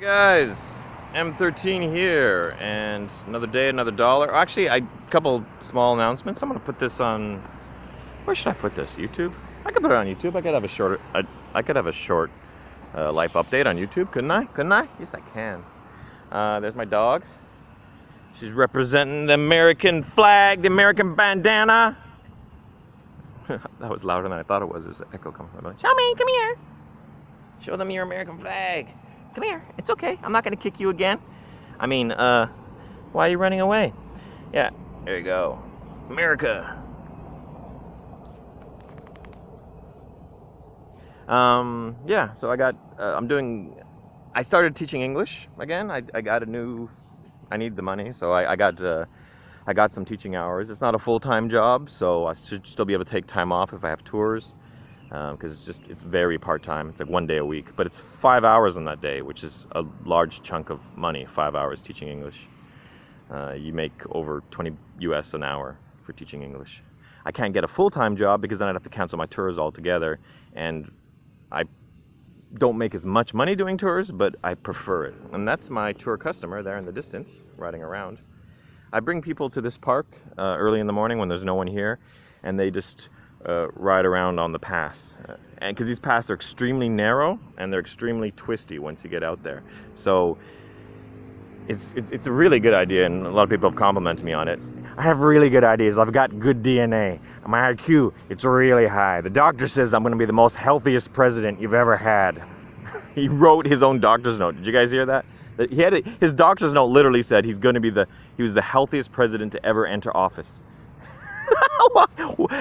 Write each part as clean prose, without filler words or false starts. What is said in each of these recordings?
Guys, M13 here, and another day, another dollar. Actually, a couple small announcements. I'm gonna put this on. Where should I put this? YouTube? I could put it on YouTube. I could have a short. I could have a short life update on YouTube, couldn't I? Couldn't I? Yes, I can. There's my dog. She's representing the American flag, the American bandana. That was louder than I thought it was. There was an echo coming from it. Xiaoming, come here. Show them your American flag. Come here. It's okay. I'm not going to kick you again. I mean, why are you running away? Yeah, there you go. America. Yeah, so I started teaching English again. I need the money, so I got some teaching hours. It's not a full-time job, so I should still be able to take time off if I have tours. Because it's very part-time. It's like 1 day a week, but it's 5 hours on that day, which is a large chunk of money. 5 hours teaching English. You make over 20 US an hour for teaching English. I can't get a full-time job because then I'd have to cancel my tours altogether, and I don't make as much money doing tours, but I prefer it. And that's my tour customer there in the distance, riding around. I bring people to this park early in the morning when there's no one here, and they just ride around on the pass, and because these paths are extremely narrow and they're extremely twisty once you get out there, so it's a really good idea, and a lot of people have complimented me on it. I have really good ideas. I've got good DNA. My IQ, it's really high. The doctor says I'm going to be the most healthiest president you've ever had. He wrote his own doctor's note. Did you guys hear that? His doctor's note literally said he was the healthiest president to ever enter office.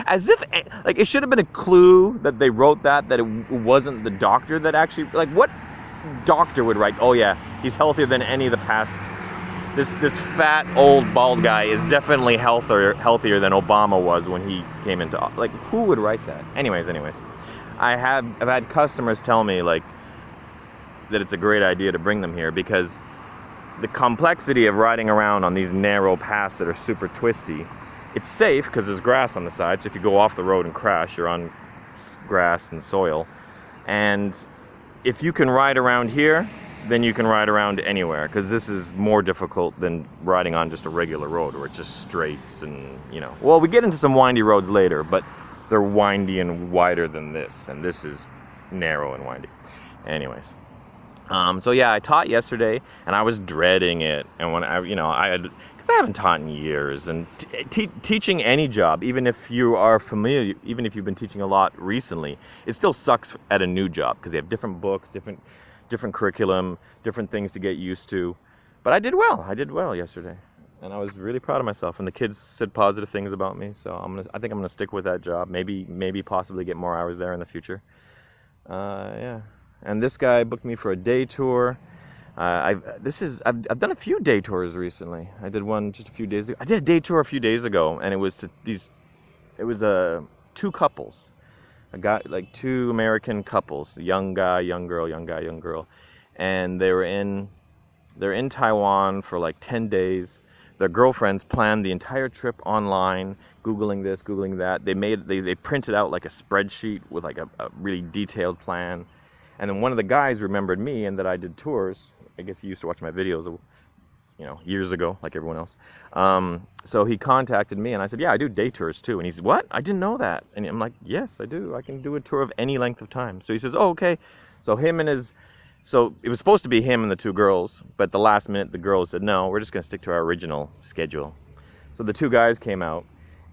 As if, like, it should have been a clue that they wrote that it wasn't the doctor that actually, like, what doctor would write, oh yeah, he's healthier than any of the past, this fat old bald guy is definitely healthier than Obama was when he came into, like, who would write that? Anyways, I've had customers tell me, like, that it's a great idea to bring them here because the complexity of riding around on these narrow paths that are super twisty. It's safe because there's grass on the side, so if you go off the road and crash, you're on grass and soil. And if you can ride around here, then you can ride around anywhere, because this is more difficult than riding on just a regular road where it's just straights and, well, we get into some windy roads later, but they're windy and wider than this, and this is narrow and windy. Anyways. So yeah, I taught yesterday, and I was dreading it. And when because I haven't taught in years, and teaching any job, even if you are familiar, even if you've been teaching a lot recently, it still sucks at a new job because they have different books, different curriculum, different things to get used to. But I did well yesterday, and I was really proud of myself. And the kids said positive things about me, so I think I'm gonna stick with that job. Maybe possibly get more hours there in the future. Yeah. And this guy booked me for a day tour. I've done a few day tours recently. I did one just a few days ago. I did a day tour a few days ago, and it was two couples, like two American couples, young guy, young girl, and they're in Taiwan for like 10 days. Their girlfriends planned the entire trip online, Googling this, Googling that. They printed out like a spreadsheet with like a really detailed plan. And then one of the guys remembered me and that I did tours. I guess he used to watch my videos, years ago, like everyone else. So he contacted me, and I said, yeah, I do day tours too. And he said, what? I didn't know that. And I'm like, yes, I do. I can do a tour of any length of time. So he says, oh, okay. So it was supposed to be him and the two girls, but at the last minute, the girls said, no, we're just going to stick to our original schedule. So the two guys came out,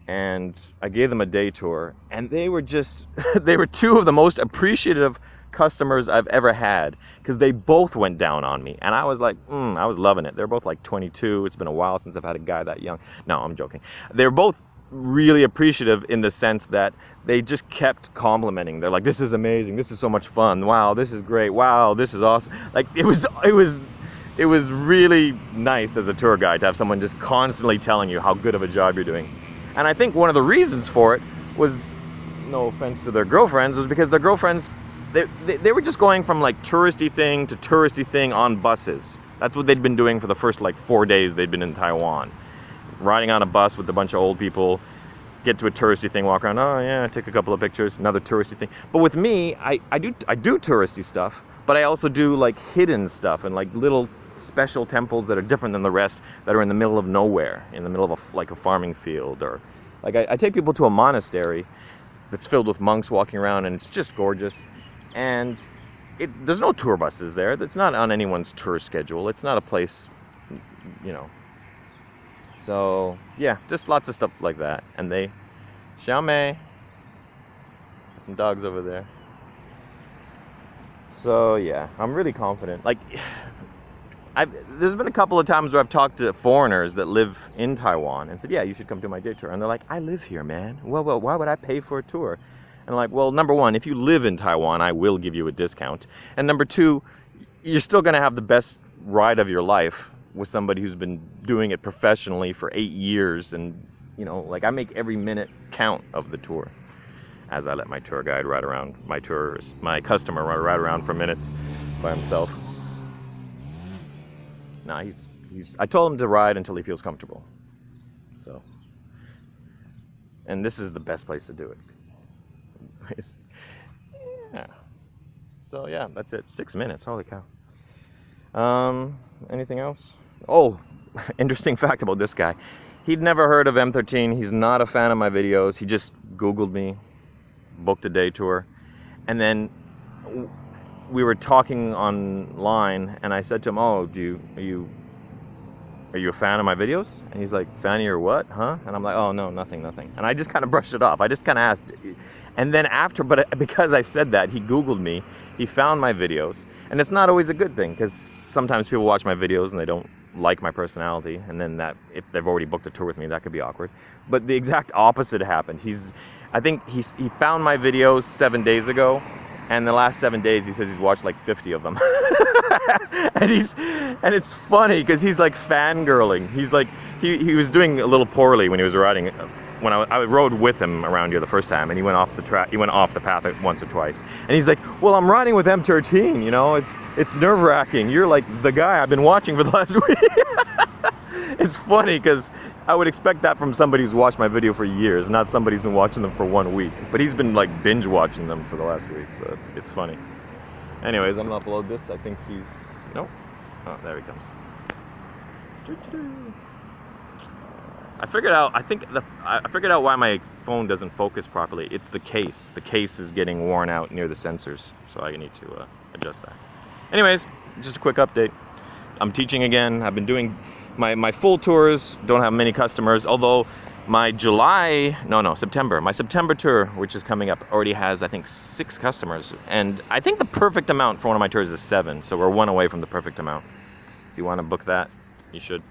and I gave them a day tour, and they were two of the most appreciative customers I've ever had, because they both went down on me, and I was like, I was loving it. They're both like 22. It's been a while since I've had a guy that young. No, I'm joking. They're both really appreciative in the sense that they just kept complimenting. They're like, this is amazing. This is so much fun. Wow, this is great. Wow, this is awesome. Like, it was really nice as a tour guide to have someone just constantly telling you how good of a job you're doing. And I think one of the reasons for it was, no offense to their girlfriends, was because their girlfriends, they were just going from like touristy thing to touristy thing on buses. That's what they'd been doing for the first like 4 days they'd been in Taiwan. Riding on a bus with a bunch of old people, get to a touristy thing, walk around, oh yeah, take a couple of pictures, another touristy thing. But with me, I do touristy stuff, But I also do like hidden stuff and like little special temples that are different than the rest, that are in the middle of nowhere, in the middle of like a farming field, or like I take people to a monastery that's filled with monks walking around, and it's just gorgeous. And there's no tour buses there. That's not on anyone's tour schedule. It's not a place, you know. So yeah, just lots of stuff like that. And they, Xiaomei, some dogs over there. So yeah, I'm really confident. Like, there's been a couple of times where I've talked to foreigners that live in Taiwan and said, yeah, you should come to my day tour. And they're like, I live here, man. Well, why would I pay for a tour? And I'm like, well, number one, if you live in Taiwan, I will give you a discount. And number two, you're still going to have the best ride of your life with somebody who's been doing it professionally for 8 years. And, you know, like, I make every minute count of the tour as I let my tour guide ride around, my customer ride around for minutes by himself. Nah, I told him to ride until he feels comfortable. So, and this is the best place to do it. Yeah. So yeah, that's it. 6 minutes. Holy cow. Anything else? Oh, interesting fact about this guy. He'd never heard of M13. He's not a fan of my videos. He just Googled me, booked a day tour, and then we were talking online, and I said to him, "Oh, are you a fan of my videos?" And he's like, "Fan of your what, huh?" And I'm like, "Oh, no, nothing." And I just kind of brushed it off. I just kind of asked. And then because I said that, he Googled me, he found my videos. And it's not always a good thing, because sometimes people watch my videos and they don't like my personality. And then if they've already booked a tour with me, that could be awkward. But the exact opposite happened. I think he found my videos 7 days ago. And the last 7 days, he says he's watched like 50 of them. and it's funny because he's like fangirling. He's like, he was doing a little poorly when he was riding. When I rode with him around here the first time, and he went off the track. He went off the path once or twice. And he's like, "Well, I'm riding with M13. You know, it's nerve-wracking. You're like the guy I've been watching for the last week." It's funny because I would expect that from somebody who's watched my video for years, not somebody who's been watching them for 1 week. But he's been like binge watching them for the last week, so it's funny. Anyways, I'm gonna upload this. I think he's nope. Oh, there he comes. I figured out why my phone doesn't focus properly. It's the case. The case is getting worn out near the sensors, so I need to adjust that. Anyways, just a quick update. I'm teaching again. I've been doing my full tours. Don't have many customers, although my September tour, which is coming up, already has, I think, 6 customers. And I think the perfect amount for one of my tours is 7, so we're 1 away from the perfect amount. If you want to book that, you should.